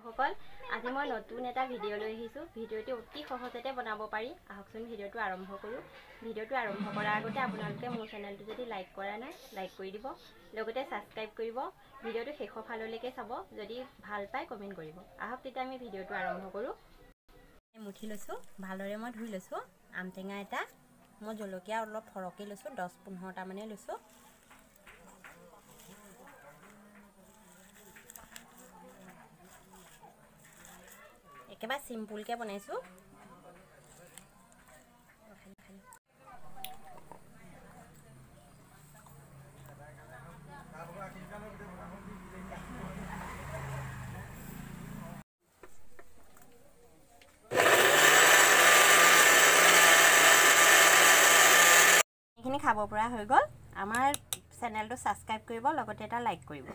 সকল আজি মই নতুন এটা ভিডিও লৈ আহিছো ভিডিওটি অতি সহজতে বনাব পাৰি আহকচোন ভিডিওটো আৰম্ভ কৰো ভিডিওটো আৰম্ভ কৰাৰ আগতে আপোনালোকে মোৰ চেনেলটো যদি লাইক কৰা নাই লাইক কৰি দিব লগতে সাবস্ক্ৰাইব কৰিব ভিডিওটো শেষ ফাললৈকে চাব যদি ভাল পায় কমেন্ট কৰিব আহক তেতিয়া আমি ভিডিওটো আৰম্ভ কৰো মুঠি লৈছো ভালৰে মই ধুই লৈছো আমটেঙা এটা মই জলকীয়া অলপ ফৰকি লৈছো 10-15 টা মানে লৈছো একেবাৰে সিম্পল কে বনাইছো এইখিনি খাব পৰা হৈ গল আমাৰ চেনেলটো সাবস্ক্ৰাইব কৰিব লগতে এটা লাইক কৰিব